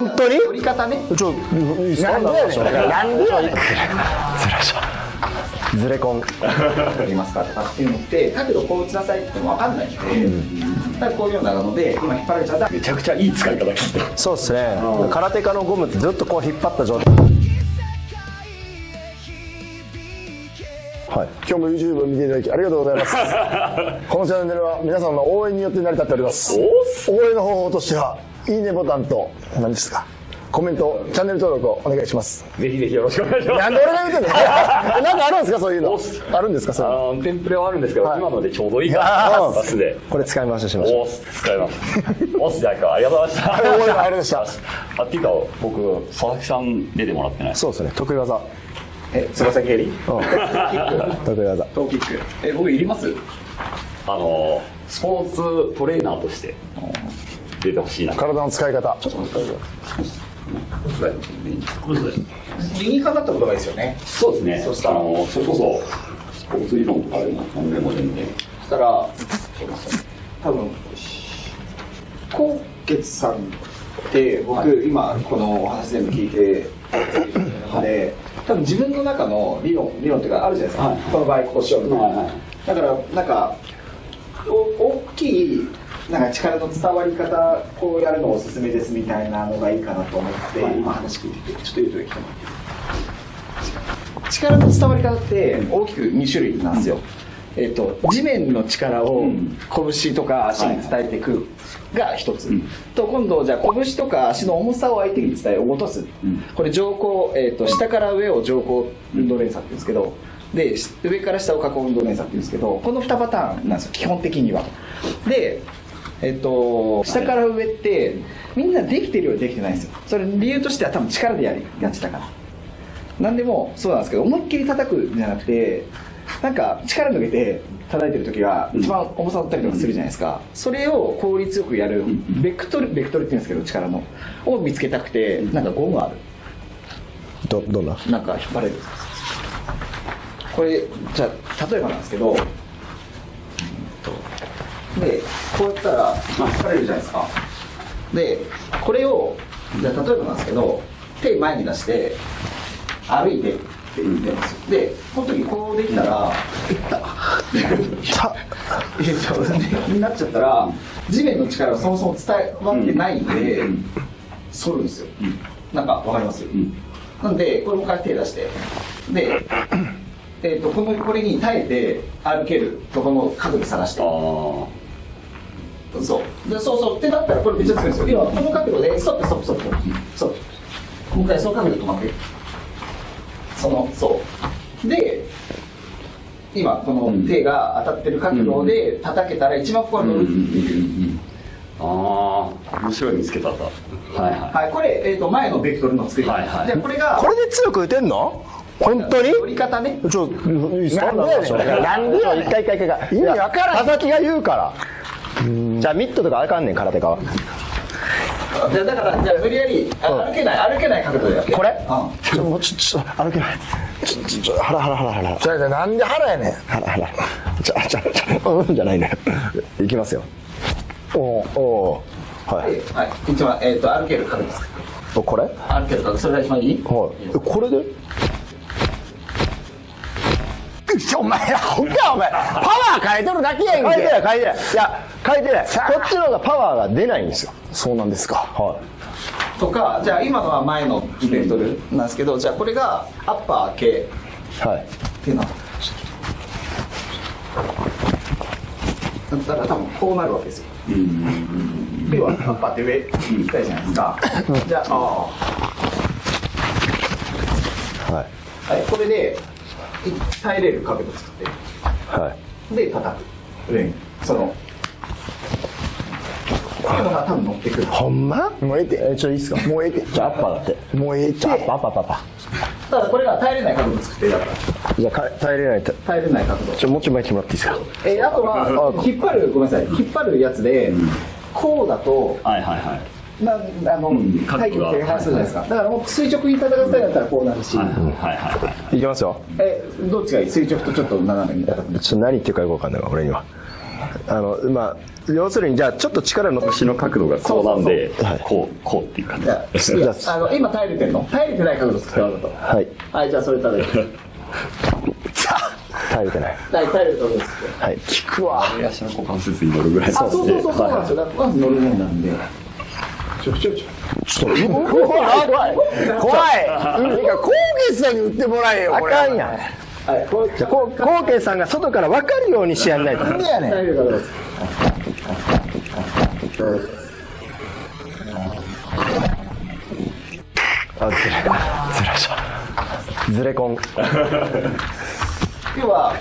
本当に折り方ね。いいっすか？なんでやねん。なんでやねん。ズレコン折りますかとかっていうのって角度こう打ちなさいって言っても分かんないので、だからこういうようなので今引っ張られちゃった。めちゃくちゃいい使い方聞いて。そうですね。空手家のゴムってずっとこう引っ張った状態。はい、今日も YouTube を見ていただきありがとうございますこのチャンネルは皆さんの応援によって成り立っております。応援の方法としてはいいねボタンと何ですか、コメント、チャンネル登録をお願いします。ぜひぜひよろしくお願いします。なんで俺が言うてんのなんかあるんですか、そういうのあるんですか？そういうのテンプレはあるんですけど、今のでちょうどいいかな。バスでこれ使い回ししましょう。使いますじゃあありがとうございました。ありがとうございました。っていうか僕佐々木さん出てもらってない。そうですね、得意技。つま先蹴り、得意技、トーキック。僕いります？スポーツトレーナーとして出てほしいな。体の使い方。理にかなったことがいいですよね。そうですね。そしたらそれこそスポーツ理論とかでも何でも全然。そしたら多分纐纈さんって僕、今このお話全部聞いてので、多分自分の中の理論っていうかあるじゃないですか、この場合こうしようみたいな、だからなんか大きいなんか力の伝わり方こうやるのおすすめですみたいなのがいいかなと思って、今話聞いててちょっと言うときてもらって、力の伝わり方って大きく2種類なんですよ。地面の力を拳とか足に伝えていくが一つ、と今度じゃあ拳とか足の重さを相手に伝え落とす、これ上行、下から上を上行運動連鎖っていうんですけど、で上から下を下降運動連鎖っていうんですけど、この2パターンなんですよ基本的には。で下から上ってみんなできてるようにできてないんですよ。それ理由としては多分力でやりがちだから。何でもそうなんですけど、思いっきり叩くんじゃなくて、なんか力抜けて叩いてる時は一番重さ乗ったりとかするじゃないですか。それを効率よくやるベクトルって言うんですけど、力のを見つけたくて、なんかゴムある。どんな？なんか引っ張れる。これじゃあ例えばなんですけど、でこうやったら引っ張れるじゃないですか。でこれをじゃあ例えばなんですけど、手前に出して歩いてって言ってますよ。でこの時こうできたらになっちゃったら地面の力がそもそも伝わってないんで反るんですよ。なんかわかります？なんでこれもう一回手出してでこれに耐えて歩けるとこの角度探して、そうでそうってなったらこれめっちゃ強いんですよ。要はこの角度でストップストップストップ、そうもう一回その角度で止まって、そうで今この手が当たってる角度で叩けたら一番ここが乗るっていう。面白い見つけ方。はい、これ、前のベクトルの作り方。じゃあこれがこれで強く打てんの？本当に？折り方ね。いいっすか？なんでやねん。なんでやねん。一回意味わからん。佐々木が言うから。じゃあミットとかあかんねん、空手家は。だからじゃあ無理やり歩けない角度でやって。これ？もうちょ歩けない。腹。じゃあなんで腹やねん。腹。じゃないね。いきますよ。はい。一番歩ける角度です。これ？歩ける角度、それが一番いい？はい。これで？お前らほんかお前パワー変えとるだけやんけ。変えてない。いや変えてない。こっちの方がパワーが出ないんですよ。そうなんですか。はい。とかじゃあ今のは前のベクトルなんですけど、じゃあこれがアッパー系っていうのだったら多分こうなるわけですよ。要はアッパーって上行きたいじゃないですか。じゃあはい、これで耐えれる角度作って、で叩く上にこれが多分乗ってくる。ほんま？もうええて。ちょいいっすか？もうええて。じゃあアッパーだって。もうええて。アッパ。ただこれが耐えれない角度作ってだから。じゃあ耐えれない角度。もうちょい前来てもらっていいですか？あとは引っ張るやつで、こうだと大気の低下するじゃないですか。だからもう垂直に叩かせたいんだったらこうなるし。いきますよ。どっちがいい？垂直とちょっと斜めに叩く。ちょっと何言ってるかよくわかんないわ俺には。まあ要するにじゃあちょっと力の腰の角度がこうなんでそうそうこうっていう感じ。じゃあ今耐えれてんの？耐えれてない角度作ったわざと。はいはい、じゃあそれ食べて。耐えてない。耐えれる角度作って。はい。効くわ。足の股関節に乗るぐらい。あ、そうなんですよ。だから乗るもんなんで。ちょっと怖い。なんか高月さんに売ってもらえよ。あかんやん。はい、こじゃあコウケイさんが外から分かるようにしてやんないと。なんでやねん。耐えれる角度作あ、ずらした。ずれコン。要は、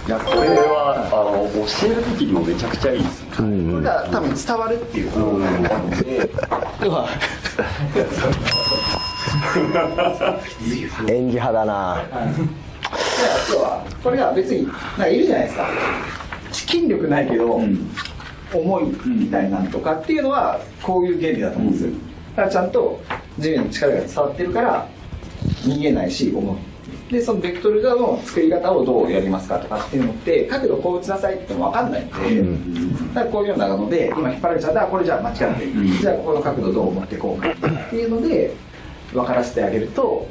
いやこれは教える時にもめちゃくちゃいいです。これが多分伝わるっていうことなので、要は演技派だな。要はこれが別になんかいるじゃないですか。筋力ないけど、重いみたいなんとかっていうのはこういう原理だと思うんですよ。だからちゃんと地面の力が伝わってるから逃げないし重い。でそのベクトルの作り方をどうやりますかとかっていうのって角度こう打ちなさいっても分かんないので、だからこういうのなので今引っ張られちゃったらこれじゃあ間違ってる、じゃあここの角度どう持っていこうかっていうので分からせてあげると、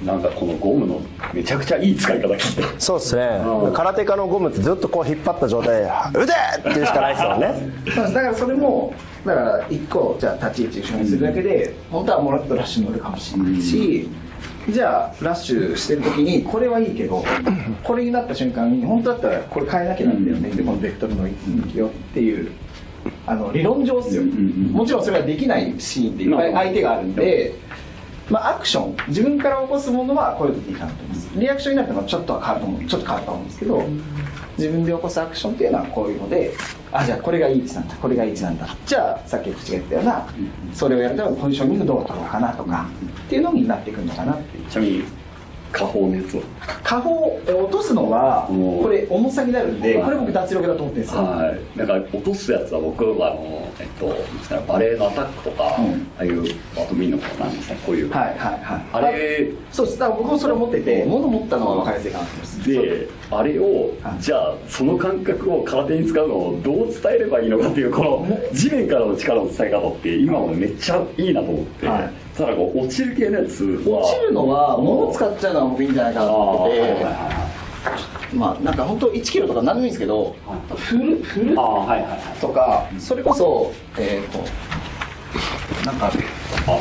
なんかこのゴムのめちゃくちゃいい使い方聞いて。そうですね。空手家のゴムってずっとこう引っ張った状態で腕っていうしかないですよね。だからそれもだから1個じゃあ立ち位置一緒にするだけで本当はもらっとラッシュに乗るかもしれないし、じゃあラッシュしてる時にこれはいいけどこれになった瞬間に本当だったらこれ変えなきゃなんだよねって、このベクトルの向きをっていう理論上ですよ。もちろんそれはできないシーンっていっぱい相手があるんで、まあ、アクション自分から起こすものはこういう時いいかなと思います。リアクションになったのはちょっとは変わると思う、ちょっと変わると思うんですけど、自分で起こすアクションっていうのはこういうので、じゃあこれがいい位置なんだ、これがいい位置なんだ、じゃあさっき口が言ったような、それをやるためのポジショニングどう取ろうかなとかっていうのになってくるのかなっていう。ちなみに下方のやつを下方を落とすのはこれ重さになるんで、これ僕脱力だと思ってるんですよ。なんか落とすやつは僕はバレーのアタックとか、ああいうバドミントンとかなんですね、こういう、あれそうです。だから僕もそれを持ってて、物持ったのは分かりやすいかなと思います。であれをじゃあその感覚を空手に使うのをどう伝えればいいのかっていう、この地面からの力の伝え方って今もめっちゃいいなと思って、ただこう落ちる系のやつは落ちるのは物使っちゃうのは僕いいんじゃないかなと思ってて、まあなんか本当1キロとか何でもいいんですけど、振るとか、それこそなんか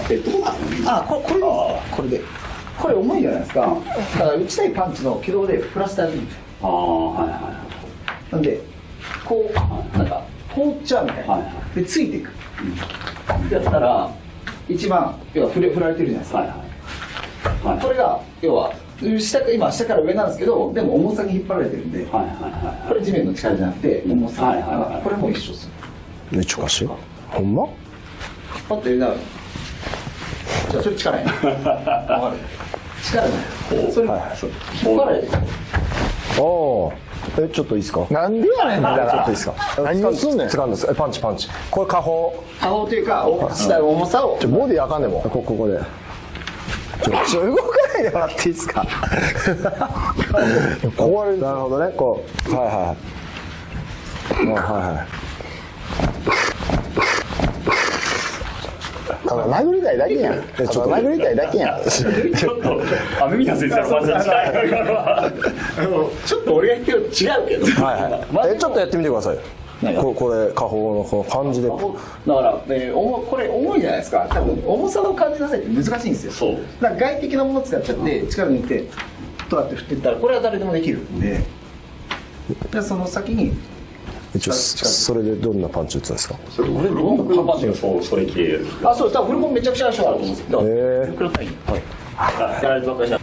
ペットボトルこれでこれ重いじゃないですか。だから打ちたいパンチの軌道でプラスしてあげるんですよ。なんでこうなんか通っちゃうみたいな、でついていくやったら一番要は振られてるじゃないですか。これが要は今下から上なんですけど、でも重さに引っ張られてるんで、これ地面の力じゃなくて重さ、これも一緒ですよ。めっちゃおかしい。ほんま？パッと入れながら、じゃあそれ力やな。分かる？力ない。それ引っ張られてる。おー、ちょっといいですか？なんでやねんだから。ちょっといいですか？何をすんねん。掴んです。パンチ。これ下方。下方というか下の重さを。ボディあかんでも。ここで。動かないでもらっていいですか？壊れる。なるほどね。こうただ殴りたいだけやん。殴りたいだけやん。ちょっと雨宮先生の話に近いちょっと俺が言ってるの違うけど。ちょっとやってみてください。これ下方のこの感じで。だからこれ重いじゃないですか。多分重さの感じなさいって難しいんですよ。そうだから外的なものを使っちゃって力抜いてどうやって振っていったらこれは誰でもできるんで、でその先にそれでどんなパンチ打つんですか？俺どんなパンチがそれ系そうです。多分フルコンめちゃくちゃ相性あると思うんですけど、ください。やられてばっかりじゃん。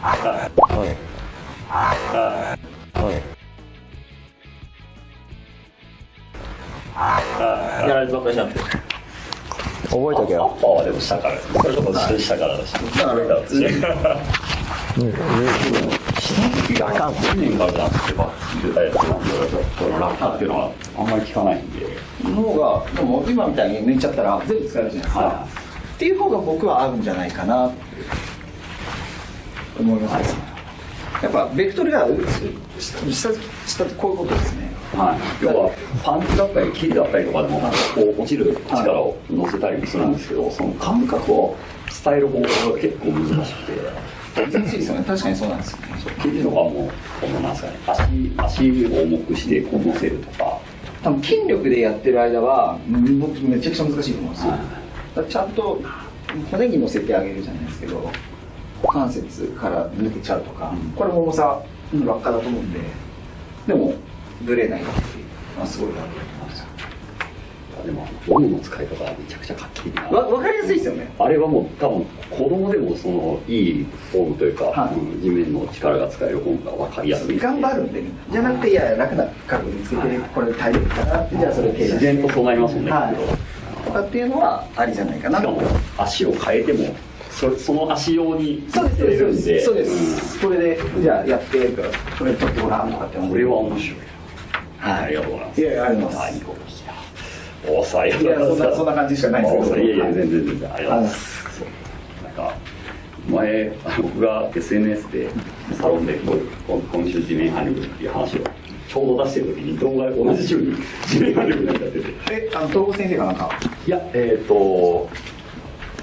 やられてばっかりじゃん。覚えとけよ。アッパーはでも下から、これちょっと下からだし、下からだし。あかん。1年からじゃなくてば入れたやつなんで、これラッターっていうのはあんまり効かないんで。の方がでも今みたいに抜いちゃったら全部使えるじゃないですか。っていう方が僕は合うんじゃないかなって思います。やっぱベクトルが下こういうことですね。はい、要はパンチだったりキーだったりとかでもこう落ちる力を乗せたりもするんですけど、その感覚を伝える方法が結構難しくて難しいですよね。確かにそうなんですよね。生地のがもうこのなんですかね、足を重くしてこう乗せるとか、多分筋力でやってる間はめちゃくちゃ難しいと思うんですよ。だからちゃんと骨に乗せてあげるじゃないですけど、股関節から抜けちゃうとか、これも重さの落下だと思うんで、でもブレないっていうのはすごいなと思いました。でもゴムの使い方はめちゃくちゃ画期的な。わかりやすいですよね。あれはもう多分子供でもそのいいフォームというか、はい地面の力が使えるフォームが分かりやすい。頑張るんで、じゃなくて、いや楽な角度見つけて、これ体力かなって、じゃあそれを自然と備えますもんね。はい、とかっていうのはありじゃないかなと。しかも足を変えてもその足用にそうです、そうです、そうです、これでじゃあやってるから、これ取ってごらんとかって。これは面白い。はい、ありがとうございます。いやいや、ありがとうございます。いいこと聞いた。おー、ありがとうございます。そんな感じしかないですけど。いやいや、全然ありがとうございます。なんか前僕が SNS でサロンで今週地面反力っていう話をちょうど出してる時に動画で同じ週に地面反力になっちゃってて、東郷先生かなんか。いや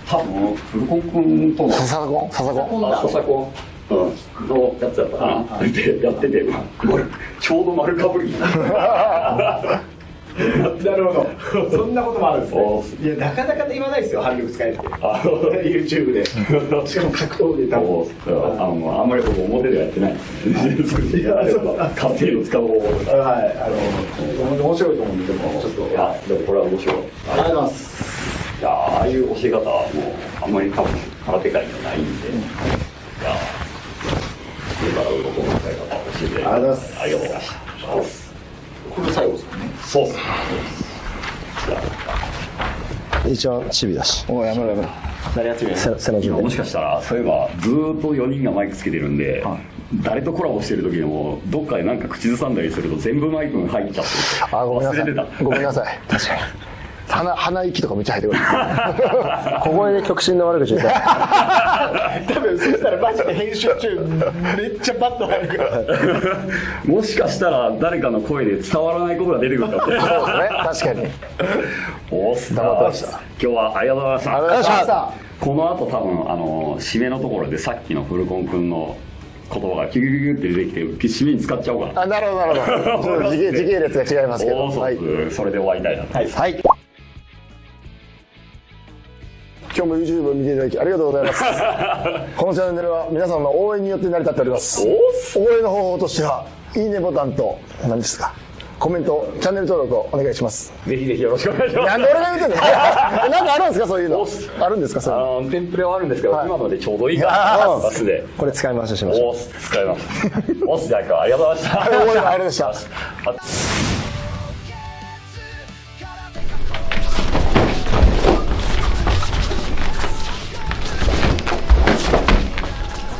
多分古本君との笹子のやつだったかなでやってて、ちょうど丸かぶりなるほど、そんなこともあるんですね。いや、なかなか言わないですよ、反力使えって YouTube で。しかも格闘で多分あんまり僕表ではやってない作っていただければ家庭の使う方法。はい、面白いと思うんで、でもちょっと、いやでもこれは面白い。ありがとうございます。いやああいう教え方はもうあんまり多分空手界にはないんで、いやだから鱗の使い方を教えてありがとうございました。ありがとうございました。これ最後ですよね。そうですね。一番チビだし。おい、やめろやめろ。誰やってる背の順もしかしたらそういえばずーっと4人がマイクつけてるんで、誰とコラボしてる時でもどっかでなんか口ずさんだりすると全部マイクが入っちゃってごめんなさい忘れてた。ごめんなさい。確かに鼻息とかめっちゃ入ってくる小声で極真の悪口言った。多分そしたらマジで編集中めっちゃバッと入るからもしかしたら誰かの声で伝わらないことが出てくるかもしれない。そうですね、確かに。おっす黙ってました。今日はありがとうございました。ありがとうございましたこの後多分締めのところでさっきのフルコン君の言葉がキュキュキュって出てきて締めに使っちゃおうかな。なるほどなるほど。ちょっと時系列が違いますけど。はい、それで終わりたいなと。はい。今日も YouTube を見ていただきありがとうございます。このチャンネルは皆さんの応援によって成り立っております。応援の方法としてはいいねボタンと何ですか、コメント、チャンネル登録をお願いします。ぜひぜひよろしくお願いします。なんで俺が言うてんのなんかあるんですか、そういうのあるんですか。そういうテンプレはあるんですけど、今のでちょうどいいかな。バスでこれ使い回ししましょう。使います。おっす、じゃあ今日はありがとうございました。応援ありがとうございました。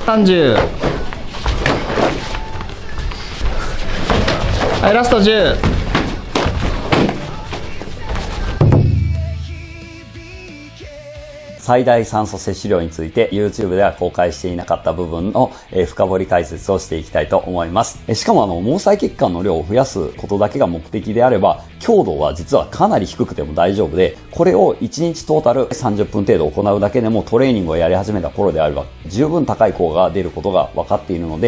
30、はい、ラスト10。最大酸素摂取量について YouTube では公開していなかった部分の深掘り解説をしていきたいと思います。しかも毛細血管の量を増やすことだけが目的であれば、強度は実はかなり低くても大丈夫で、これを1日トータル30分程度行うだけでもトレーニングをやり始めた頃であれば十分高い効果が出ることが分かっているので、